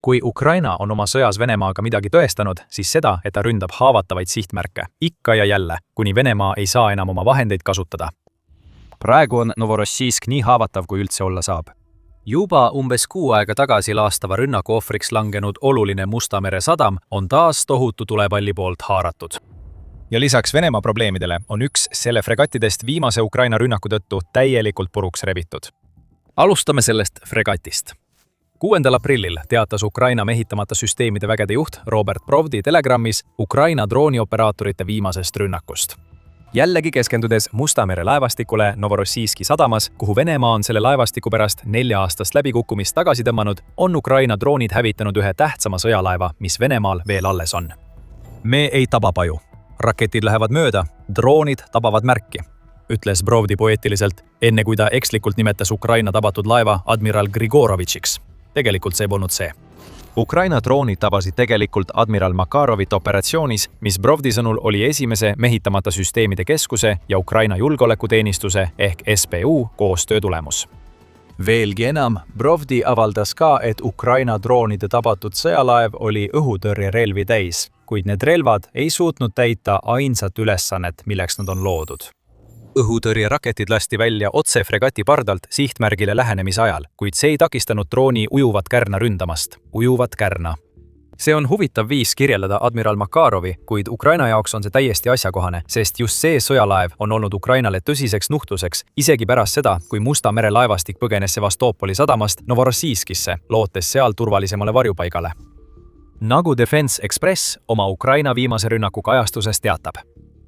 Kui Ukraina on oma sõjas Venemaaga midagi tõestanud, siis seda, et ta ründab haavatavaid sihtmärke, ikka ja jälle, kuni Venemaa ei saa enam oma vahendeid kasutada. Praegu on Novorossijsk nii haavatav, kui üldse olla saab. Juba umbes 6 aega tagasi laastava rünnaku ohvriks langenud oluline Musta mere sadam on taas tohutu tulepalli poolt haaratud. Ja lisaks Venemaa probleemidele on üks selle fregattidest viimase Ukraina rünnaku tõttu täielikult puruks rebitud. Alustame sellest fregatist. 6. aprillil teatas Ukraina mehitamata süsteemide vägede juht Robert Brovdi telegrammis Ukraina droonioperaatorite viimasest rünnakust. Jällegi keskendudes Musta mere laevastikule Novorossijski sadamas, kuhu Venemaa on selle laevastiku pärast 4 aastast läbikukkumist tagasi tõmmanud, on Ukraina droonid hävitanud ühe tähtsama sõjalaeva, mis Venemaal veel alles on. Me ei taba paju. Raketid lähevad mööda, droonid tabavad märki, ütles Brovdi poeetiliselt, enne kui ta ekslikult nimetas Ukraina tabatud laeva admiral Grigorovitšiks. Tegelikult see polnud see. Ukraina droonid tabasid tegelikult admiral Makarovit operatsioonis, mis Brovdi sõnul oli esimese mehitamata süsteemide keskuse ja Ukraina julgeolekuteenistuse ehk SBU koostöö tulemus. Veelgi enam, Brovdi avaldas ka, et Ukraina droonide tabatud sõjalaev oli õhutõrjerelvi täis, kuid need relvad ei suutnud täita ainsat ülesannet, milleks nad on loodud. Õhutõrjeraketid lasti välja otse fregati pardalt sihtmärgile lähenemise ajal, kuid see ei takistanud drooni ujuvat kärna ründamast. Ujuvat kärna. See on huvitav viis kirjeldada admiral Makarovi, kuid Ukraina jaoks on see täiesti asjakohane, sest just see sõjalaev on olnud Ukrainale tõsiseks nuhtluseks, isegi pärast seda, kui Musta mere laevastik põgenes Sevastopoli sadamast Novorossijskisse, lootes seal turvalisemale varjupaigale. Nagu Defense Express oma Ukraina viimase rünnaku kajastuses teatab.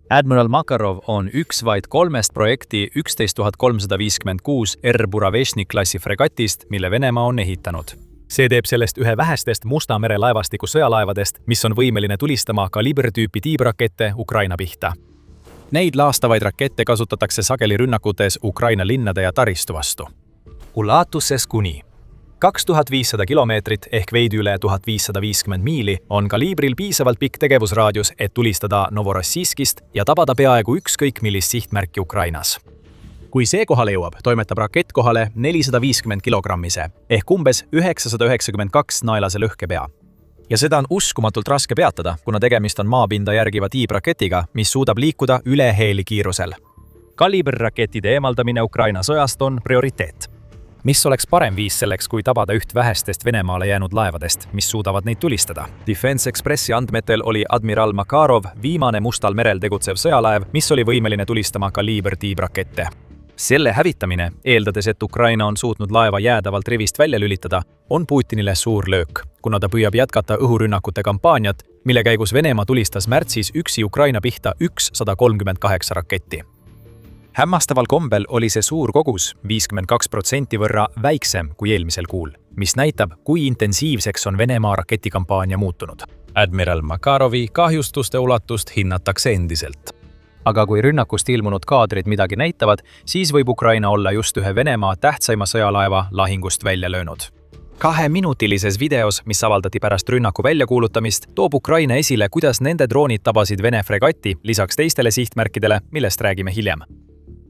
Admiral Makarov on üks vaid 3 projekti 11356 R-Buraveshnik klassi fregatist, mille Venemaa on ehitanud. See teeb sellest ühe vähestest Musta mere laevastiku sõjalaevadest, mis on võimeline tulistama kaliibertüüpi tiibrakette Ukraina pihta. Neid laastavaid rakette kasutatakse sageli rünnakutes Ukraina linnade ja taristu vastu. Ulatuses kuni 2500 kilomeetrit ehk veidi üle 1550 miili on kaliibril piisavalt pikk tegevusraadius, et tulistada Novorossijskist ja tabada peaaegu ükskõik millist sihtmärki Ukrainas. Kui see kohale jõuab, toimetab rakett kohale 450 kilogrammise ehk umbes 992 naelase lõhkepea. Ja seda on uskumatult raske peatada, kuna tegemist on maapinda järgiva tiibraketiga, mis suudab liikuda üle heelikiirusel. Kaliiberraketide eemaldamine Ukraina sõjast on prioriteet. Mis oleks parem viis selleks, kui tabada üht vähestest Venemaale jäänud laevadest, mis suudavad neid tulistada? Defense Expressi andmetel oli admiral Makarov viimane Mustal merel tegutsev sõjalaev, mis oli võimeline tulistama kaliibertiibrakette. Selle hävitamine, eeldades, et Ukraina on suutnud laeva jäädavalt rivist välja lülitada, on Putinile suur löök, kuna ta püüab jätkata õhurünnakute kampaaniat, mille käigus Venemaa tulistas märtsis üksi Ukraina pihta 138 raketti. Hämmastaval kombel oli see suur kogus 52% võrra väiksem kui eelmisel kuul, mis näitab, kui intensiivseks on Venemaa raketikampaania muutunud. Admiral Makarovi kahjustuste ulatust hinnatakse endiselt. Aga kui rünnakust ilmunud kaadrid midagi näitavad, siis võib Ukraina olla just ühe Venemaa tähtsaima sõjalaeva lahingust välja löönud. 2-minutilises videos, mis avaldati pärast rünnaku väljakuulutamist, toob Ukraina esile, kuidas nende droonid tabasid Vene fregati lisaks teistele sihtmärkidele, millest räägime hiljem.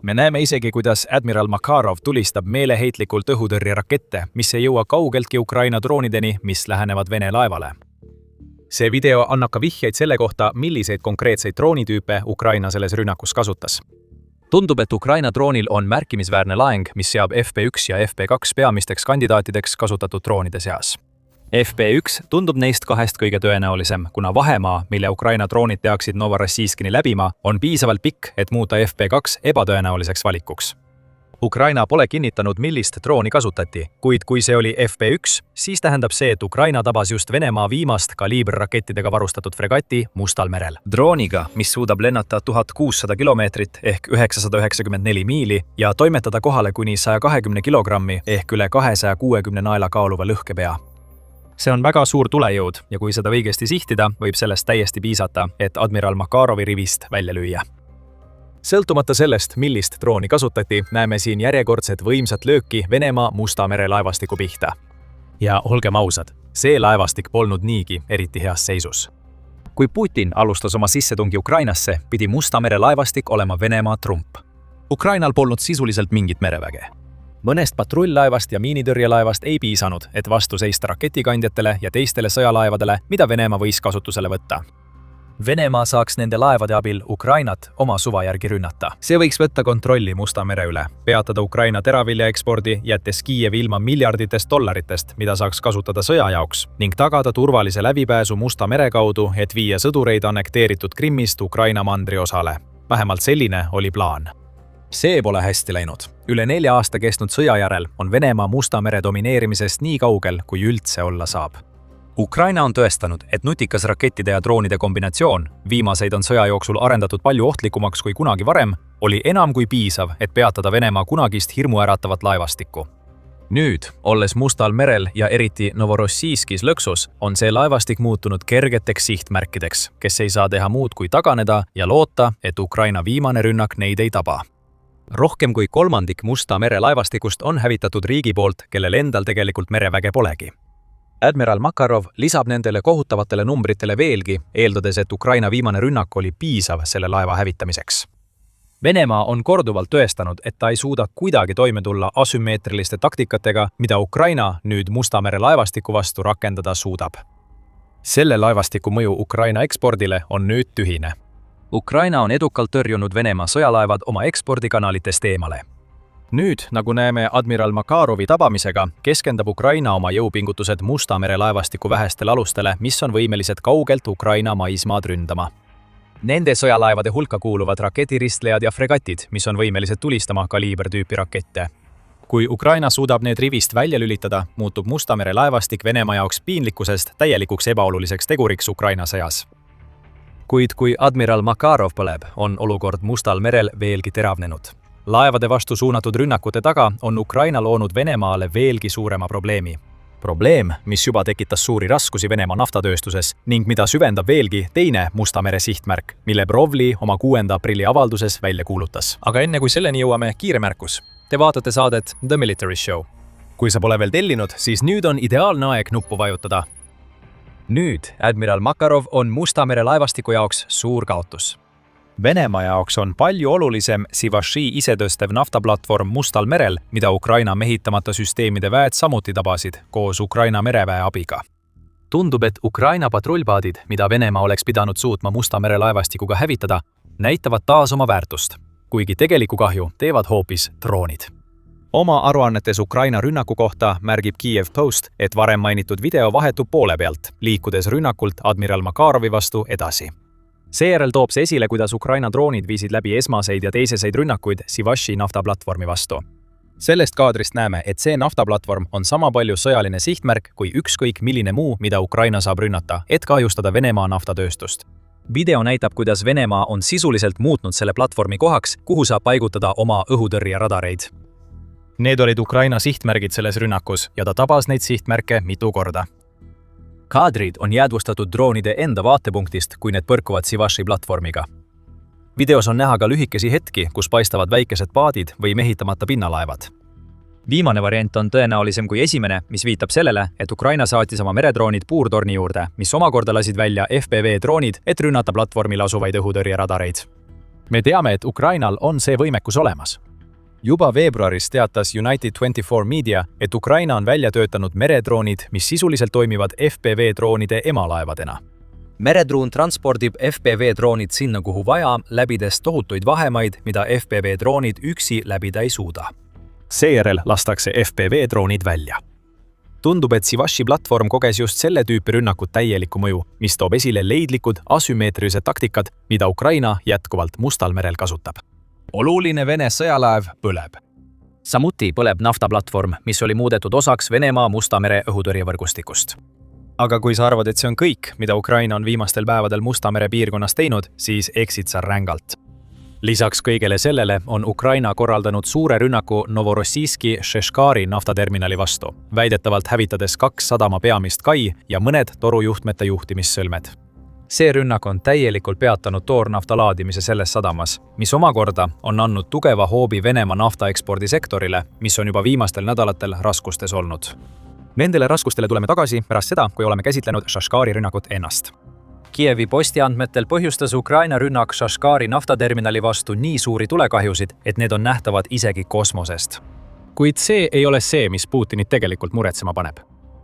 Me näeme isegi, kuidas admiral Makarov tulistab meeleheitlikult õhutõrjerakette, mis ei jõua kaugeltki Ukraina droonideni, mis lähenevad Vene laevale. See video annab ka vihjeid selle kohta, milliseid konkreetseid droonitüüpe Ukraina selles rünnakus kasutas. Tundub, et Ukraina droonil on märkimisväärne laeng, mis seab FP1 ja FP2 peamisteks kandidaatideks kasutatud droonide seas. FP1 tundub neist 2 kõige tõenäolisem, kuna vahemaa, mille Ukraina droonid peaksid Novorossijskini läbima, on piisavalt pikk, et muuta FP2 ebatõenäoliseks valikuks. Ukraina pole kinnitanud, millist drooni kasutati, kuid kui see oli FP1, siis tähendab see, et Ukraina tabas just Venemaa viimast kaliiberrakettidega varustatud fregati Mustal merel. Drooniga, mis suudab lennata 1600 kilomeetrit ehk 994 miili ja toimetada kohale kuni 120 kilogrammi ehk üle 260 naela kaaluva lõhkepea. See on väga suur tulejõud ja kui seda õigesti sihtida, võib sellest täiesti piisata, et admiral Makarovi rivist välja lüüa. Sõltumata sellest, millist drooni kasutati, näeme siin järjekordset võimsat lööki Venemaa Musta mere laevastiku pihta. Ja olgem ausad, see laevastik polnud niigi eriti heas seisus. Kui Putin alustas oma sissetungi Ukrainasse, pidi Musta mere laevastik olema Venemaa trump. Ukrainal polnud sisuliselt mingit mereväge. mõnest patrull-laevast ja miinitõrjelaevast ei piisanud, et vastu seista raketikandjatele ja teistele sõjalaevadele, mida Venemaa võis kasutusele võtta. Venemaa saaks nende laevade abil Ukrainat oma suva järgi rünnata. See võiks võtta kontrolli Musta mere üle, peatada Ukraina teravilja ekspordi, jättes Kiievi ilma miljarditest dollaritest, mida saaks kasutada sõja jaoks, ning tagada turvalise läbipääsu Musta mere kaudu, et viia sõdureid annekteeritud Krimmist Ukraina mandriosale. Vähemalt selline oli plaan. See pole hästi läinud. Üle 4 aasta kestnud sõja järel on Venemaa Musta mere domineerimisest nii kaugel, kui üldse olla saab. Ukraina on tõestanud, et nutikas rakettide ja droonide kombinatsioon, viimaseid on sõja jooksul arendatud palju ohtlikumaks kui kunagi varem, oli enam kui piisav, et peatada Venemaa kunagist hirmuäratavat laevastikku. Nüüd, olles Mustal merel ja eriti Novorossijskis lõksus, on see laevastik muutunud kergeteks sihtmärkideks, kes ei saa teha muud kui taganeda ja loota, et Ukraina viimane rünnak neid ei taba. Rohkem kui 1/3 Musta mere laevastikust on hävitatud riigi poolt, kellel endal tegelikult mereväge polegi. Admiral Makarov lisab nendele kohutavatele numbritele veelgi, eeldades, et Ukraina viimane rünnak oli piisav selle laeva hävitamiseks. Venemaa on korduvalt tõestanud, et ta ei suuda kuidagi toime tulla asümmeetriliste taktikatega, mida Ukraina nüüd Musta mere laevastiku vastu rakendada suudab. Selle laevastiku mõju Ukraina ekspordile on nüüd tühine. Ukraina on edukalt tõrjunud Venemaa sõjalaevad oma ekspordikanalitest eemale. Nüüd, nagu näeme Admiral Makarovi tabamisega, keskendab Ukraina oma jõupingutused Musta mere laevastiku vähestele alustele, mis on võimelised kaugelt Ukraina maismaad ründama. Nende sõjalaevade hulka kuuluvad raketiristlejad ja fregatid, mis on võimelised tulistama kaliibertüüpi rakette. Kui Ukraina suudab need rivist välja lülitada, muutub Musta mere laevastik Venemaa jaoks piinlikkusest täielikuks ebaoluliseks teguriks Ukraina sõjas. Kuid kui Admiral Makarov põleb, on olukord Mustal merel veelgi teravnenud. Laevade vastu suunatud rünnakute taga on Ukraina loonud Venemaale veelgi suurema probleemi. Probleem, mis juba tekitas suuri raskusi Venemaa naftatööstuses ning mida süvendab veelgi teine Musta mere sihtmärk, mille Brovli oma 6. aprilli avalduses välja kuulutas. Aga enne kui selleni jõuame, kiire märkus. Te vaatate saadet The Military Show. Kui sa pole veel tellinud, siis nüüd on ideaalne aeg nuppu vajutada. Nüüd Admiral Makarov on Musta mere laevastiku jaoks suur kaotus. Venemaa jaoks on palju olulisem Sivaši isetõstev naftaplatvorm Mustal merel, mida Ukraina mehitamata süsteemide väed samuti tabasid koos Ukraina mereväe abiga. Tundub, et Ukraina patrullpaadid, mida Venemaa oleks pidanud suutma Musta mere laevastikuga hävitada, näitavad taas oma väärtust, kuigi tegeliku kahju teevad hoopis droonid. Oma aruannetes Ukraina rünnaku kohta märgib Kiev Post, et varem mainitud video vahetub poole pealt, liikudes rünnakult Admiral Makarovi vastu edasi. Seejärel toob see esile, kuidas Ukraina droonid viisid läbi esmaseid ja teiseseid rünnakuid Sivaši naftaplatvormi vastu. Sellest kaadrist näeme, et see naftaplatvorm on sama palju sõjaline sihtmärk kui ükskõik milline muu, mida Ukraina saab rünnata, et kahjustada Venemaa naftatööstust. Video näitab, kuidas Venemaa on sisuliselt muutnud selle platvormi kohaks, kuhu saab paigutada oma õhutõrjeradareid. Need olid Ukraina sihtmärgid selles rünnakus ja ta tabas neid sihtmärke mitu korda. Kaadrid on jäädvustatud droonide enda vaatepunktist, kui need põrkuvad Sivaši platvormiga. Videos on näha ka lühikesi hetki, kus paistavad väikesed paadid või mehitamata pinnalaevad. Viimane variant on tõenäolisem kui esimene, mis viitab sellele, et Ukraina saatis oma meredroonid puurtorni juurde, mis omakorda lasid välja FPV droonid, et rünnata platvormil asuvaid õhutõrjeradareid. Me teame, et Ukrainal on see võimekus olemas. Juba veebruaris teatas United24 Media, et Ukraina on välja töötanud meredroonid, mis sisuliselt toimivad FPV-droonide emalaevadena. Meredroon transpordib FPV-droonid sinna, kuhu vaja, läbides tohutuid vahemaid, mida FPV-droonid üksi läbida ei suuda. Seejärel lastakse FPV-droonid välja. Tundub, et Sivaši platvorm koges just selle tüüpi rünnakut täielikku mõju, mis toob esile leidlikud asümmeetrilised taktikad, mida Ukraina jätkuvalt Mustal merel kasutab. Oluline Vene sõjalaev põleb. Samuti põleb naftaplatvorm, mis oli muudetud osaks Venemaa Musta mere õhutõrjevõrgustikust. Aga kui sa arvad, et see on kõik, mida Ukraina on viimastel päevadel Musta mere piirkonnas teinud, siis eksid sa rängalt. Lisaks kõigele sellele on Ukraina korraldanud suure rünnaku Novorossijski Šeškari naftaterminali vastu, väidetavalt hävitades 2 sadama peamist kai ja mõned torujuhtmete juhtimissõlmed. See rünnak on täielikult peatanud toornafta laadimise selles sadamas, mis omakorda on andnud tugeva hoobi Venemaa naftaekspordisektorile, mis on juba viimastel nädalatel raskustes olnud. Nendele raskustele tuleme tagasi pärast seda, kui oleme käsitlenud Šeškari rünnakut ennast. Kievi Posti andmetel põhjustas Ukraina rünnak Šeškari naftaterminali vastu nii suuri tulekahjusid, et need on nähtavad isegi kosmosest. Kuid see ei ole see, mis Putinit tegelikult muretsema paneb.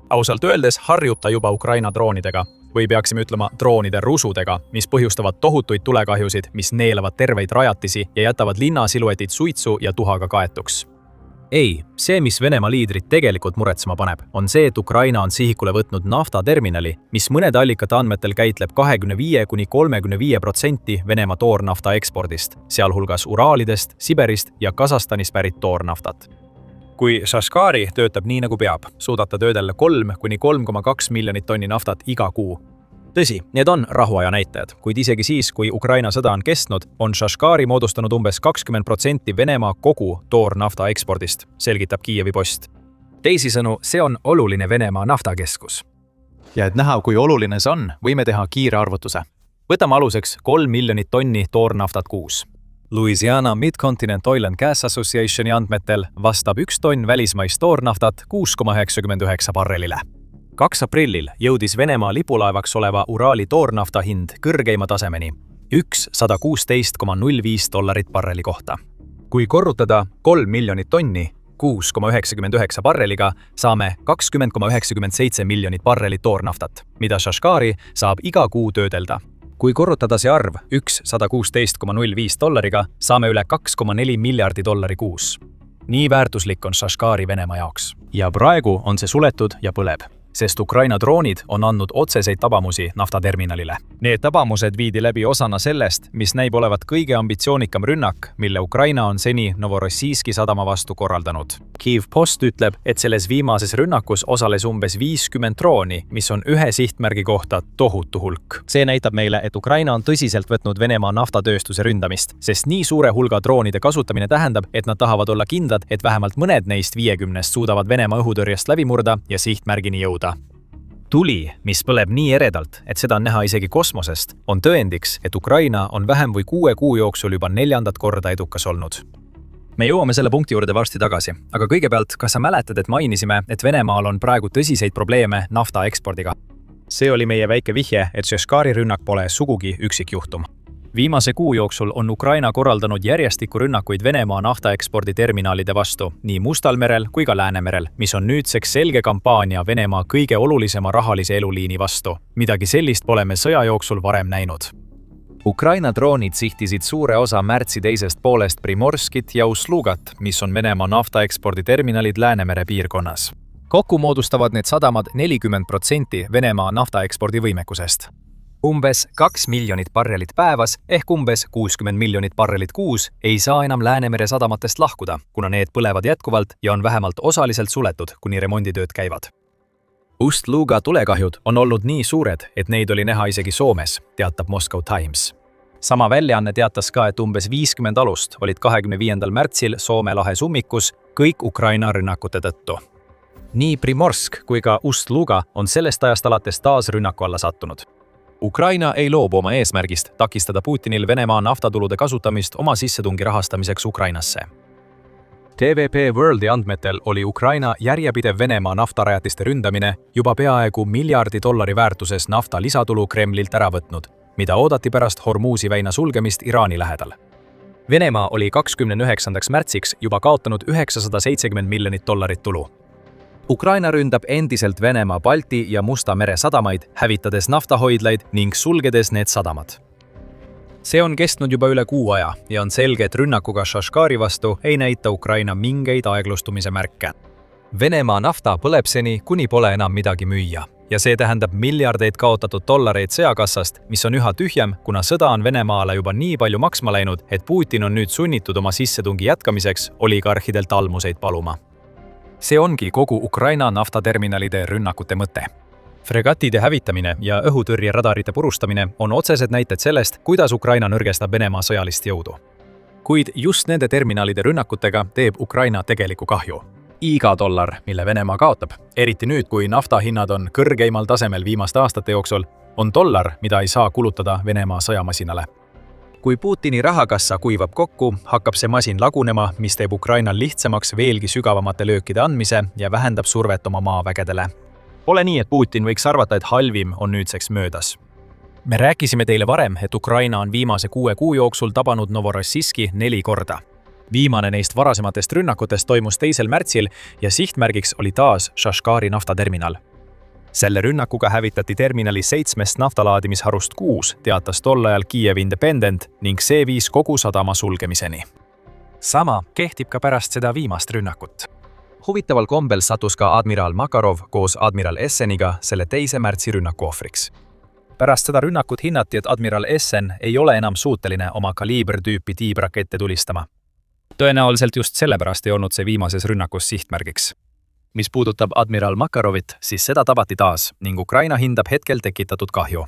Ausalt öeldes harjub ta juba Ukraina droonidega, või peaksime ütlema droonide rusudega, mis põhjustavad tohutuid tulekahjusid, mis neelavad terveid rajatisi ja jätavad linna siluetid suitsu ja tuhaga kaetuks. Ei, see, mis Venemaa liidrit tegelikult muretsema paneb, on see, et Ukraina on sihikule võtnud naftaterminali, mis mõnede allikate andmetel käitleb 25–35% Venemaa toornafta ekspordist, sealhulgas Uraalidest, Siberist ja Kasahstanist pärit toornaftat. Kui Shashkari töötab nii nagu peab, suudab ta töödella 3–3,2 miljonit tonni naftat iga kuu. Tõsi, need on rahuaja näitajad, kuid isegi siis, kui Ukraina sõda on kestnud, on Shashkari moodustanud umbes 20% Venemaa kogu toornafta ekspordist, selgitab Kiievi Post. Teisisõnu, see on oluline Venemaa naftakeskus. Ja et näha, kui oluline see on, võime teha kiire arvutuse. Võtame aluseks 3 miljonit tonni toornaftat kuus. Louisiana Mid-Continent Oil and Gas Associationi andmetel vastab 1 tonn välismaist toornaftat 6,99 barrelile. 2 aprillil jõudis Venemaa lipulaevaks oleva Uraali toornafta hind kõrgeima tasemeni, $116,05 barreli kohta. Kui korrutada 3 miljonit tonni 6,99 barreliga, saame 20,97 miljonit barrelit toornaftat, mida Shashkari saab iga kuu töödelda. Kui korrutada see arv $116,05, saame üle $2,4 miljardi kuus. Nii väärtuslik on Shashkari Venemaa jaoks. Ja praegu on see suletud ja põleb, sest Ukraina droonid on andnud otseseid tabamusi naftaterminalile. Need tabamused viidi läbi osana sellest, mis näib olevat kõige ambitsioonikam rünnak, mille Ukraina on seni Novorossijski sadama vastu korraldanud. Kiev Post ütleb, et selles viimases rünnakus osales umbes 50 drooni, mis on ühe sihtmärgi kohta tohutu hulk. See näitab meile, et Ukraina on tõsiselt võtnud Venemaa naftatööstuse ründamist, sest nii suure hulga droonide kasutamine tähendab, et nad tahavad olla kindlad, et vähemalt mõned neist 50-st suudavad Venemaa õhutõrjest läbi murda ja sihtmärgini jõuda. Tuli, mis põleb nii eredalt, et seda on näha isegi kosmosest, on tõendiks, et Ukraina on vähem või 6 kuu jooksul juba 4. korda edukas olnud. Me jõuame selle punkti juurde varsti tagasi, aga kõigepealt, kas sa mäletad, et mainisime, et Venemaal on praegu tõsiseid probleeme nafta ekspordiga? See oli meie väike vihje, et Shashkari rünnak pole sugugi üksikjuhtum. Viimase kuu jooksul on Ukraina korraldanud järjestikku rünnakuid Venemaa naftaeksporditerminalide vastu nii Mustal merel kui ka Läänemerel, mis on nüüdseks selge kampaania Venemaa kõige olulisema rahalise eluliini vastu. Midagi sellist pole me sõja jooksul varem näinud. Ukraina droonid sihtisid suure osa märtsi teisest poolest Primorskit ja Uslugat, mis on Venemaa naftaeksporditerminalid Läänemere piirkonnas. Kokku moodustavad need sadamad 40% Venemaa naftaekspordi võimekusest. Umbes 2 miljonit barrelit päevas ehk umbes 60 miljonit barrelit kuus ei saa enam Läänemere sadamatest lahkuda, kuna need põlevad jätkuvalt ja on vähemalt osaliselt suletud, kuni remonditööd käivad. Ust-Luga tulekahjud on olnud nii suured, et neid oli näha isegi Soomes, teatab Moscow Times. Sama väljaanne teatas ka, et umbes 50 alust olid 25. märtsil Soome lahes ummikus kõik Ukraina rünnakute tõttu. Nii Primorsk kui ka Ust-Luga on sellest ajast alates taas rünnaku alla sattunud. Ukraina ei loobu oma eesmärgist takistada Putinil Venemaa naftatulude kasutamist oma sissetungi rahastamiseks Ukrainasse. TVP Worldi andmetel oli Ukraina järjepidev Venemaa naftarajatiste ründamine juba peaaegu $1 miljardi väärtuses nafta lisatulu Kremlilt ära võtnud, mida oodati pärast Hormuzi väina sulgemist Iraani lähedal. Venemaa oli 29. märtsiks juba kaotanud $970 miljonit tulu. Ukraina ründab endiselt Venemaa Balti ja Musta mere sadamaid, hävitades naftahoidlaid ning sulgedes need sadamad. See on kestnud juba üle kuu aja ja on selge, et rünnakuga Shashkari vastu ei näita Ukraina mingeid aeglustumise märke. Venemaa nafta põleb seni, kuni pole enam midagi müüa. Ja see tähendab miljardeid kaotatud dollareid sõjakassast, mis on üha tühjem, kuna sõda on Venemaale juba nii palju maksma läinud, et Putin on nüüd sunnitud oma sissetungi jätkamiseks oligarhidelt almuseid paluma. See ongi kogu Ukraina naftaterminalide rünnakute mõte. Fregatide hävitamine ja õhutõrjeradarite purustamine on otsesed näited sellest, kuidas Ukraina nõrgestab Venemaa sõjalist jõudu. Kuid just nende terminalide rünnakutega teeb Ukraina tegeliku kahju. Iga dollar, mille Venemaa kaotab, eriti nüüd, kui naftahinnad on kõrgeimal tasemel viimaste aastate jooksul, on dollar, mida ei saa kulutada Venemaa sõjamasinale. Kui Putini rahakassa kuivab kokku, hakkab see masin lagunema, mis teeb Ukrainal lihtsamaks veelgi sügavamate löökide andmise ja vähendab survet oma maavägedele. Pole nii, et Putin võiks arvata, et halvim on nüüdseks möödas. Me rääkisime teile varem, et Ukraina on viimase 6 kuu jooksul tabanud Novorossijski 4 korda. viimane neist varasematest rünnakutest toimus 2. märtsil ja sihtmärgiks oli taas Shashkari naftaterminal. Selle rünnakuga hävitati terminali 7 naftalaadimisharust 6, teatas tol ajal Kiev Independent ning see viis kogu sadama sulgemiseni. Sama kehtib ka pärast seda viimast rünnakut. Huvitaval kombel sattus ka admiral Makarov koos admiral Esseniga selle 2. märtsi rünnaku ohvriks. Pärast seda rünnakut hinnati, et admiral Essen ei ole enam suuteline oma kaliibertüüpi tiibrakette tulistama. Tõenäoliselt just sellepärast ei olnud see viimases rünnakus sihtmärgiks. Mis puudutab admiral Makarovit, siis seda tabati taas ning Ukraina hindab hetkel tekitatud kahju.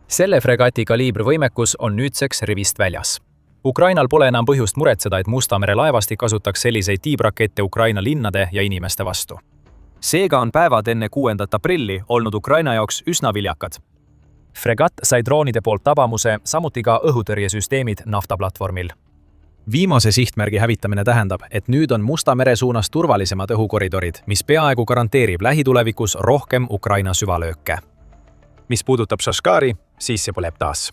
Selle fregati kaliibrvõimekus on nüüdseks rivist väljas. Ukrainal pole enam põhjust muretseda, et Musta mere laevastik kasutaks selliseid tiibrakette Ukraina linnade ja inimeste vastu. Seega on päevad enne 6. aprilli olnud Ukraina jaoks üsna viljakad. Fregat sai droonide poolt tabamuse, samuti ka õhutõrjesüsteemid naftaplatvormil. Viimase sihtmärgi hävitamine tähendab, et nüüd on Musta mere suunas turvalisemad õhukoridorid, mis peaaegu garanteerib lähitulevikus rohkem Ukraina süvalööke. Mis puudutab Shashkari, siis see põleb taas.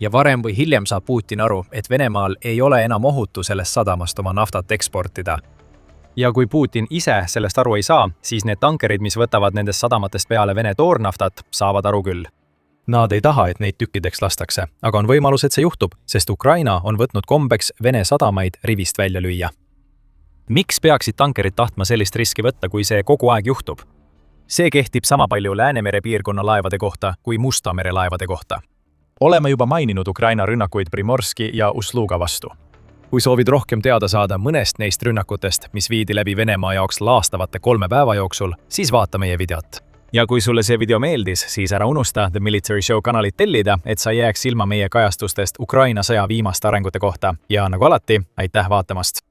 Ja varem või hiljem saab Putin aru, et Venemaal ei ole enam ohutu sellest sadamast oma naftat eksportida. Ja kui Putin ise sellest aru ei saa, siis need tankerid, mis võtavad nendest sadamatest peale Vene toornaftat, saavad aru küll. Nad ei taha, et neid tükkideks lastakse, aga on võimalus, et see juhtub, sest Ukraina on võtnud kombeks Vene sadamaid rivist välja lüüa. Miks peaksid tankerid tahtma sellist riski võtta, kui see kogu aeg juhtub? See kehtib sama palju Läänemere piirkonna laevade kohta kui Musta mere laevade kohta. Oleme juba maininud Ukraina rünnakuid Primorski ja Usluga vastu. Kui soovid rohkem teada saada mõnest neist rünnakutest, mis viidi läbi Venemaa jaoks laastavate 3 päeva jooksul, siis vaata meie videot. Ja kui sulle see video meeldis, siis ära unusta The Military Show kanalit tellida, et sa jääks ilma meie kajastustest Ukraina sõja viimaste arengute kohta. Ja nagu alati, aitäh vaatamast!